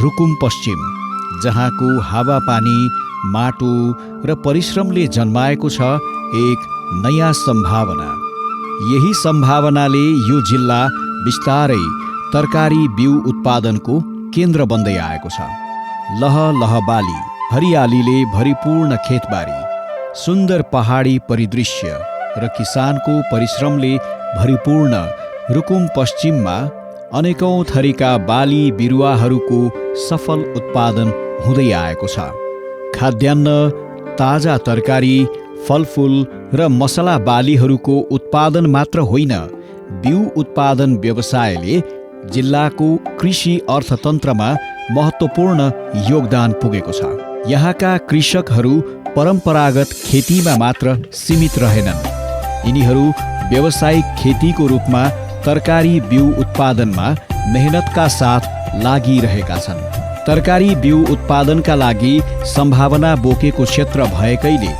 रुकुम पश्चिम, जहाँको हावापानी, माटो र परिश्रमले जन्माएको छ एक नयाँ सम्भावना। यही सम्भावनाले यो जिल्ला बिस्तारै तरकारी बिउ उत्पादनको केन्द्र बन्दै आएको छ। लह लह बाली, हरियालीले भरिपूर्ण खेतबारी, सुन्दर पहाडी परिदृश्य र किसानको परिश्रमले भरिपूर्ण रुकुम पश्चिममा अनेकौं थरीका बाली बिरुवाहरूको सफल उत्पादन हुँदै आएको छ। खाद्यान्न, ताजा तरकारी, फलफुल र मसला बालीहरूको उत्पादन मात्र होइन, बिउ उत्पादन व्यवसायले जिल्लाको कृषि अर्थतन्त्रमा महत्त्वपूर्ण योगदान पुगेको छ। यहाँका कृषकहरू परम्परागत खेतीमा मात्र सीमित रहेनन्। यिनीहरू व्यावसायिक खेतीको रूपमा तरकारी बिउ उत्पादनमा मेहनतका साथ लागिरहेका छन्। तरकारी बिउ उत्पादनका लागि सम्भावना बोकेको क्षेत्र भएकैले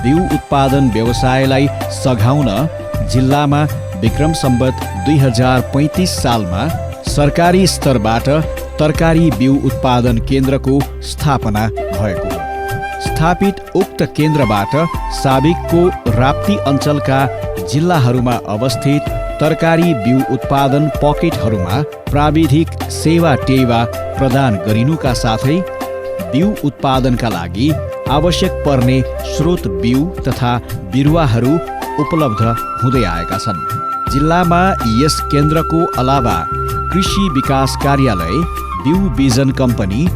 बिउ उत्पादन व्यवसायलाई सघाउन जिल्लामा विक्रम सम्वत 2035 सालमा सरकारी स्तरबाट तरकारी बिउ उत्पादन केन्द्रको स्थापना भएको हो। स्थापित उक्त केन्द्रबाट साबिकको राप्ती अञ्चलका जिल्लाहरूमा अवस्थित तरकारी बिउ उत्पादन पकेटहरूमा प्राविधिक सेवा टेवा प्रदान गरिनुका साथै बिउ उत्पादनका लागि आवश्यक पर्ने स्रोत बिउ तथा बिरुवाहरू उपलब्ध हुँदै आएका छन्। जिल्लामा यस केन्द्रको अलावा कृषि विकास कार्यालय, बिउ बिजन कम्पनी,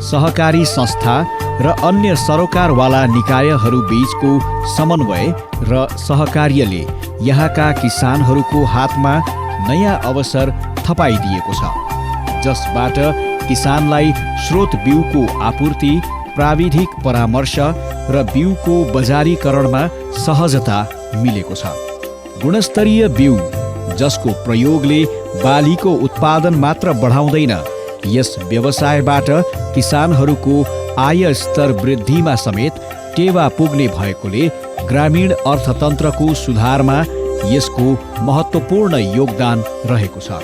सहकारी संस्था र अन्य सरोकारवाला निकायहरू बीचको समन्वय र सहकार्यले यहाँका किसानहरूको हातमा नयाँ अवसर थपाइदिएको छ, जसबाट किसानलाई स्रोत बिउको आपूर्ति, प्राविधिक परामर्श र बिउको बजारीकरणमा सहजता मिलेको छ। गुणस्तरीय बिउ, जसको प्रयोगले बालीको उत्पादन मात्र बढाउँदैन, यस व्यवसायबाट किसानहरूको आय स्तर वृद्धिमा समेत टेवा पुग्ने भएकोले ग्रामीण अर्थतन्त्रको सुधारमा यसको महत्त्वपूर्ण योगदान रहेको छ।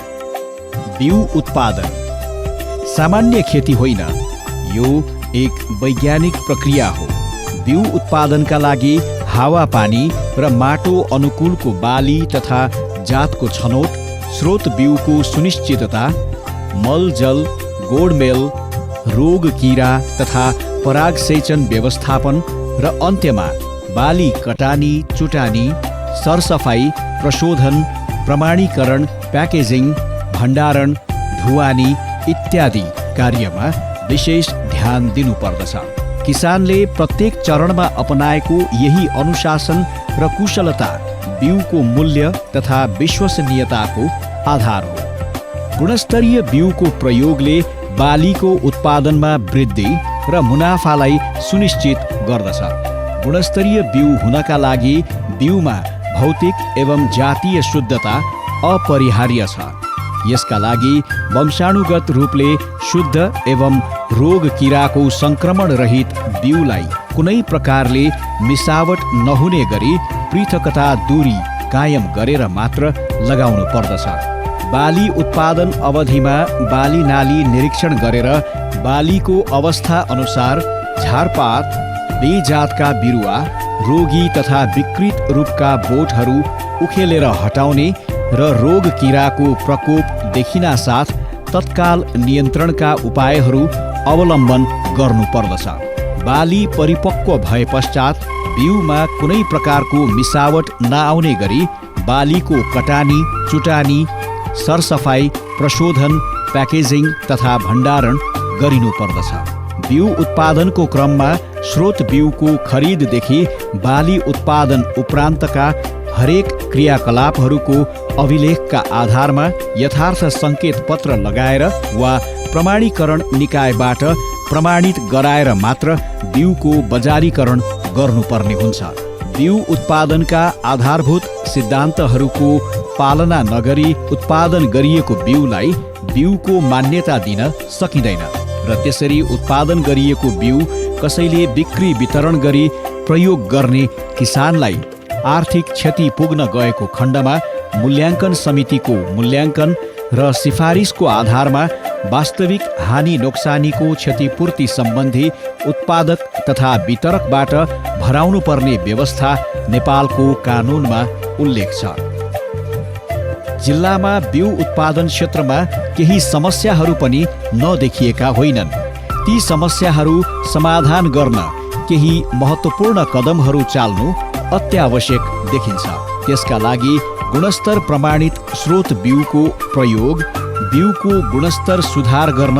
बिउ उत्पादन सामान्य खेती होइन, यो एक वैज्ञानिक प्रक्रिया हो। बिउ उत्पादनका लागि हावापानी र माटो अनुकूलको बाली तथा जातको छनौट, स्रोत बिउको सुनिश्चितता, मलजल, गोडमेल, रोग कीरा तथा परागसेचन व्यवस्थापन र अन्त्यमा बाली कटानी, चुटानी, सरसफाई, प्रशोधन, प्रमाणीकरण, प्याकेजिङ, भण्डारण, ढुवानी इत्यादि कार्यमा विशेष ध्यान दिनुपर्दछ। किसानले प्रत्येक चरणमा अपनाएको यही अनुशासन र कुशलता बिउको मूल्य तथा विश्वसनीयताको आधार हो। गुणस्तरीय बिउको प्रयोगले बालीको उत्पादनमा वृद्धि र मुनाफालाई सुनिश्चित गर्दछ। गुणस्तरीय बिउ हुनका लागि बिउमा भौतिक एवं जातीय शुद्धता अपरिहार्य छ। यसका लागि वंशाणुगत रूपले शुद्ध एवं रोग कीराको संक्रमण रहित बिउलाई कुनै प्रकारले मिसावट नहुने गरी पृथकता दूरी कायम गरेर मात्र लगाउनु पर्दछ। बाली उत्पादन अवधिमा बाली नाली निरीक्षण गरेर बालीको अवस्था अनुसार झारपात, बेजातका बिरुवा, रोगी तथा विकृत रूपका बोटहरू उखेलेर हटाउने र रोग कीराको प्रकोप देखिना साथ तत्काल नियन्त्रणका उपायहरू अवलम्बन गर्नुपर्दछ। बाली परिपक्व भए पश्चात बिउमा कुनै प्रकारको मिसावट नआउने गरी बालीको कटानी, चुटानी, सरसफाई, प्रशोधन, प्याकेजिङ तथा भण्डारण गरिनुपर्दछ। बिउ उत्पादनको क्रममा स्रोत बिउको खरिददेखि बाली उत्पादन उपरान्तका हरेक क्रियाकलापहरूको अभिलेखका आधारमा यथार्थ सङ्केत पत्र लगाएर वा प्रमाणीकरण निकायबाट प्रमाणित गराएर मात्र बिउको बजारीकरण गर्नुपर्ने हुन्छ। बिउ उत्पादनका आधारभूत सिद्धान्तहरूको पालना नगरी उत्पादन गरिएको बिउलाई बिउको मान्यता दिन सकिँदैन र त्यसरी उत्पादन गरिएको बिउ कसैले बिक्री वितरण गरी प्रयोग गर्ने किसानलाई आर्थिक क्षति पुग्न गएको खण्डमा मूल्याङ्कन समितिको मूल्याङ्कन र सिफारिसको आधारमा वास्तविक हानि नोक्सानीको क्षतिपूर्ति सम्बन्धी उत्पादक तथा वितरकबाट भराउनुपर्ने व्यवस्था नेपालको कानुनमा उल्लेख छ। जिल्लामा बिउ उत्पादन क्षेत्रमा केही समस्याहरू पनि नदेखिएका होइनन्। ती समस्याहरू समाधान गर्न केही महत्त्वपूर्ण कदमहरू चाल्नु अत्यावश्यक देखिन्छ। त्यसका लागि गुणस्तर प्रमाणित स्रोत बिउको प्रयोग, बिउको गुणस्तर सुधार गर्न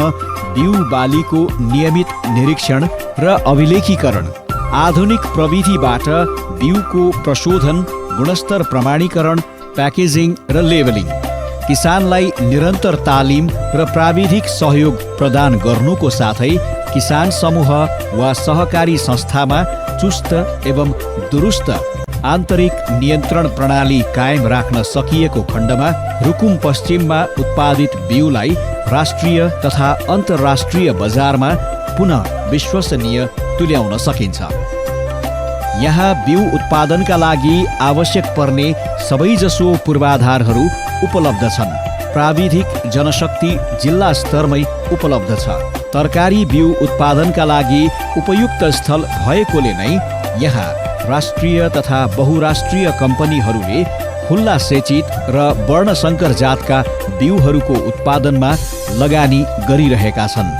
बिउ बालीको नियमित निरीक्षण र अभिलेखीकरण, आधुनिक प्रविधिबाट बिउको प्रशोधन, गुणस्तर प्रमाणीकरण, प्याकेजिङ र लेबलिङ, किसानलाई निरन्तर तालिम र प्राविधिक सहयोग प्रदान गर्नुको साथै किसान समूह वा सहकारी संस्थामा चुस्त एवं दुरुस्त आन्तरिक नियन्त्रण प्रणाली कायम राख्न सकिएको खण्डमा रुकुम पश्चिममा उत्पादित बिउलाई राष्ट्रिय तथा अन्तर्राष्ट्रिय बजारमा पुनः विश्वसनीय तुल्याउन सकिन्छ। यहाँ बिउ उत्पादनका लागि आवश्यक पर्ने सबैजसो पूर्वाधारहरू उपलब्ध छन्। प्राविधिक जनशक्ति जिल्ला स्तरमै उपलब्ध छ। तरकारी बिउ उत्पादनका लागि उपयुक्त स्थल भएकोले नै यहाँ राष्ट्रिय तथा बहुराष्ट्रिय कम्पनीहरूले खुल्ला सेचित र वर्णशंकर जातका बिउहरूको उत्पादनमा लगानी गरिरहेका छन्।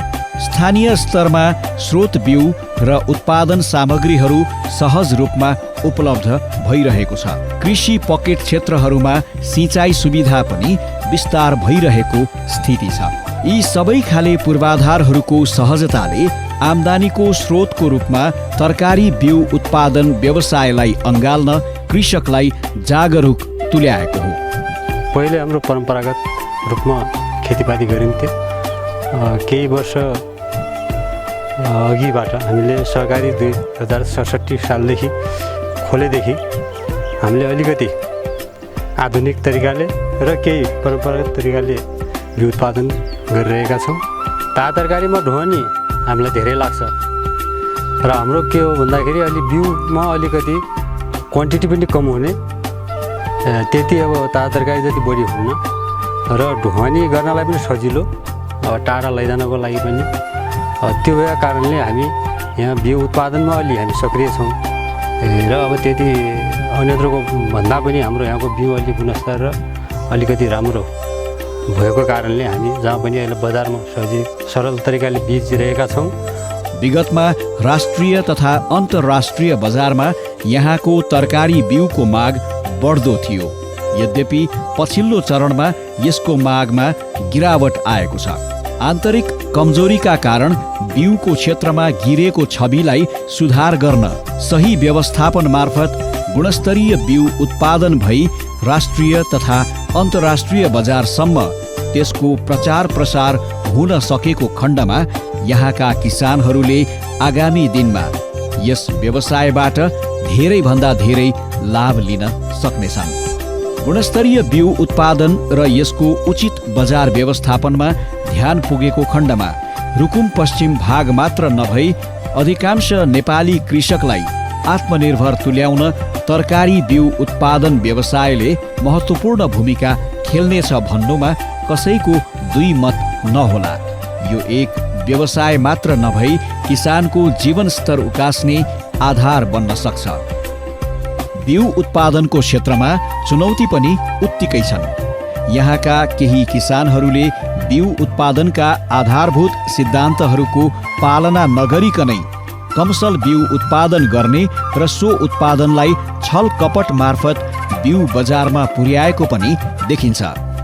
स्थानीय स्तरमा स्रोत बिउ र उत्पादन सामग्रीहरू सहज रूपमा उपलब्ध भइरहेको छ। कृषि पकेट क्षेत्रहरूमा सिँचाइ सुविधा पनि विस्तार भइरहेको स्थिति छ। यी सबै खाले पूर्वाधारहरूको सहजताले आम्दानीको स्रोतको रूपमा तरकारी बिउ उत्पादन व्यवसायलाई अँगाल्न कृषकलाई जागरुक तुल्याएको हो। पहिले हाम्रो परम्परागत रूपमा खेतीपाती गरिन्थ्यो। केही वर्ष अघिबाट हामीले सहकारी 2067 सालदेखि खोलेदेखि हामीले अलिकति आधुनिक तरिकाले र केही परम्परागत तरिकाले बिउ उत्पादन गरिरहेका छौँ। ताजा तरकारीमा ढुवानी हामीलाई धेरै लाग्छ र हाम्रो के हो भन्दाखेरि अलि बिउमा अलिकति क्वान्टिटी पनि कम हुने, त्यति अब ताजा तरकारी जति बढी हुन्न र ढुवानी गर्नलाई पनि सजिलो, टाढा लैजानको लागि पनि। त्यो भएका कारणले हामी यहाँ बिउ उत्पादनमा अलि हामी सक्रिय छौँ र अब त्यति अन्यत्रको भन्दा पनि हाम्रो यहाँको बिउ अलि गुणस्तर र अलिकति राम्रो भएको कारणले हामी जहाँ पनि अहिले बजारमा सरल तरिकाले बेचिरहेका छौँ। विगतमा राष्ट्रिय तथा अन्तर्राष्ट्रिय बजारमा यहाँको तरकारी बिउको माग बढ्दो थियो। यद्यपि पछिल्लो चरणमा यसको मागमा गिरावट आएको छ। आन्तरिक कमजोरीका कारण बिउको क्षेत्रमा गिरेको छविलाई सुधार गर्न सही व्यवस्थापन मार्फत गुणस्तरीय बिउ उत्पादन भई राष्ट्रिय तथा अन्तर्राष्ट्रिय बजारसम्म त्यसको प्रचार प्रसार हुन सकेको खण्डमा यहाँका किसानहरूले आगामी दिनमा यस व्यवसायबाट धेरैभन्दा धेरै लाभ लिन सक्नेछन्। गुणस्तरीय बिउ उत्पादन र यसको उचित बजार व्यवस्थापनमा ध्यान पुगेको खण्डमा रुकुम पश्चिम भाग मात्र नभई अधिकांश नेपाली कृषकलाई आत्मनिर्भर तुल्याउन तरकारी बिउ उत्पादन व्यवसायले महत्त्वपूर्ण भूमिका खेल्नेछ भन्नुमा कसैको दुई मत नहोला। यो एक व्यवसाय मात्र नभई किसानको जीवनस्तर उकास्ने आधार बन्न सक्छ। बिउ उत्पादनको क्षेत्रमा चुनौती पनि उत्तिकै छन्। यहाँका केही किसानहरूले बिउ उत्पादनका आधारभूत सिद्धान्तहरूको पालना नगरिकनै कमसल बिउ उत्पादन गर्ने र सो उत्पादनलाई छल कपट मार्फत बिउ बजारमा पुर्याएको पनि देखिन्छ।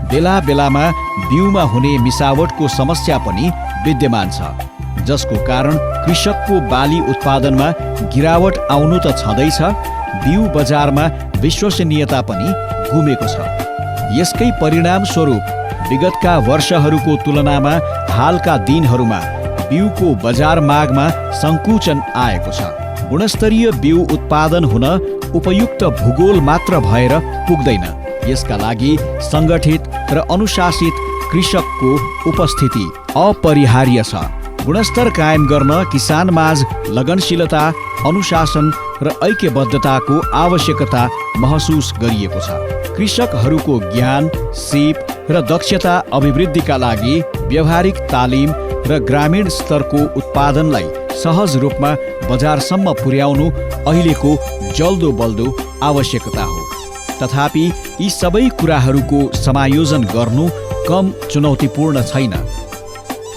बेला बेलामा बिउमा हुने मिसावटको समस्या पनि विद्यमान छ, जसको कारण कृषकको बाली उत्पादनमा गिरावट आउनु त छँदैछ, बिउ बजारमा विश्वसनीयता पनि गुमेको छ। यसकै परिणाम स्वरूप विगतका वर्षहरूको तुलनामा हालका दिनहरूमा बिउको बजार मागमा सङ्कुचन आएको छ। गुणस्तरीय बिउ उत्पादन हुन उपयुक्त भूगोल मात्र भएर पुग्दैन। यसका लागि सङ्गठित र अनुशासित कृषकको उपस्थिति अपरिहार्य छ। गुणस्तर कायम गर्न किसानमाझ लगनशीलता, अनुशासन र ऐक्यबद्धताको आवश्यकता महसुस गरिएको छ। कृषकहरूको ज्ञान, सिप र दक्षता अभिवृद्धिका लागि व्यावहारिक तालिम र ग्रामीण स्तरको उत्पादनलाई सहज रूपमा बजारसम्म पुर्याउनु अहिलेको जल्दो बल्दो आवश्यकता हो। तथापि यी सबै कुराहरूको समायोजन गर्नु कम चुनौतीपूर्ण छैन।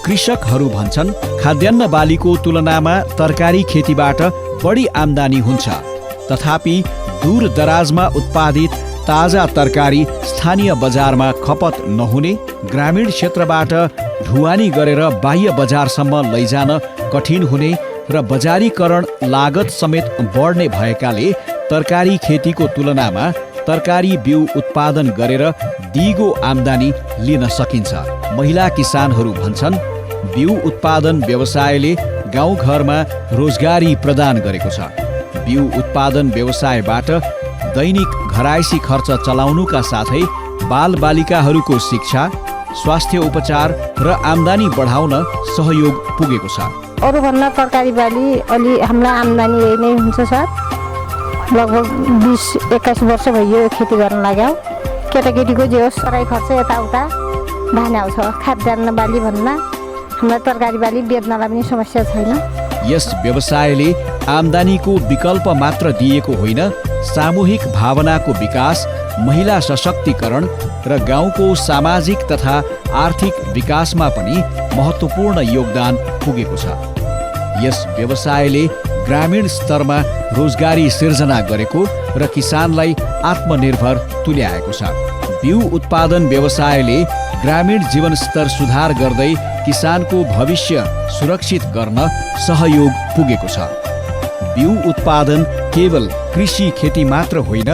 कृषकहरू भन्छन् खाद्यान्न बालीको तुलनामा तरकारी खेतीबाट बढी आम्दानी हुन्छ। तथापि दूरदराजमा उत्पादित ताजा तरकारी स्थानीय बजारमा खपत नहुने, ग्रामीण क्षेत्रबाट ढुवानी गरेर बाह्य बजारसम्म लैजान कठिन हुने र बजारीकरण लागत समेत बढ्ने भएकाले तरकारी खेतीको तुलनामा तरकारी बिउ उत्पादन गरेर दिगो आम्दानी लिन सकिन्छ। महिला किसानहरू भन्छन् बिउ उत्पादन व्यवसायले गाउँघरमा रोजगारी प्रदान गरेको छ। बिउ उत्पादन व्यवसायबाट दैनिक घरायसी खर्च चलाउनुका साथै बालबालिकाहरूको शिक्षा, स्वास्थ्य उपचार र आम्दानी बढाउन सहयोग पुगेको छ। अरूभन्दा तरकारी बाली अलि हामीलाई आम्दानी यही नै हुन्छ सर। लगभग 20-21 वर्ष भयो खेती गर्न लाग्यो। केटाकेटीको जे होस् सराई खर्च यताउता भाने आउँछ। खाद्यान्न बाली भन्दा हामीलाई तरकारी बाली बेच्नलाई पनि समस्या छैन। यस व्यवसायले आम्दानीको विकल्प मात्र दिएको होइन, सामूहिक भावनाको विकास, महिला सशक्तिकरण र गाउँको सामाजिक तथा आर्थिक विकासमा पनि महत्त्वपूर्ण योगदान पुगेको छ। यस व्यवसायले ग्रामीण स्तरमा रोजगारी सिर्जना गरेको र किसानलाई आत्मनिर्भर तुल्याएको छ। बिउ उत्पादन व्यवसायले ग्रामीण जीवनस्तर सुधार गर्दै किसानको भविष्य सुरक्षित गर्न सहयोग पुगेको छ। बिउ उत्पादन केवल कृषि खेती मात्र होइन,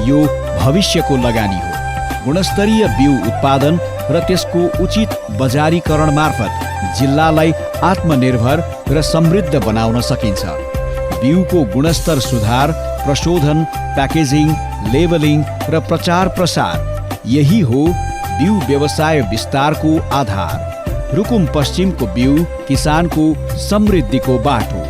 यो भविष्यको लगानी हो। गुणस्तरीय बिउ उत्पादन र त्यसको उचित बजारीकरण मार्फत जिल्लालाई आत्मनिर्भर र समृद्ध बनाउन सकिन्छ। बिउको गुणस्तर सुधार, प्रशोधन, प्याकेजिङ, लेबलिङ र प्रचार प्रसार यही हो बिउ व्यवसाय विस्तारको आधार। रुकुम पश्चिमको बिउ किसानको समृद्धिको बाटो।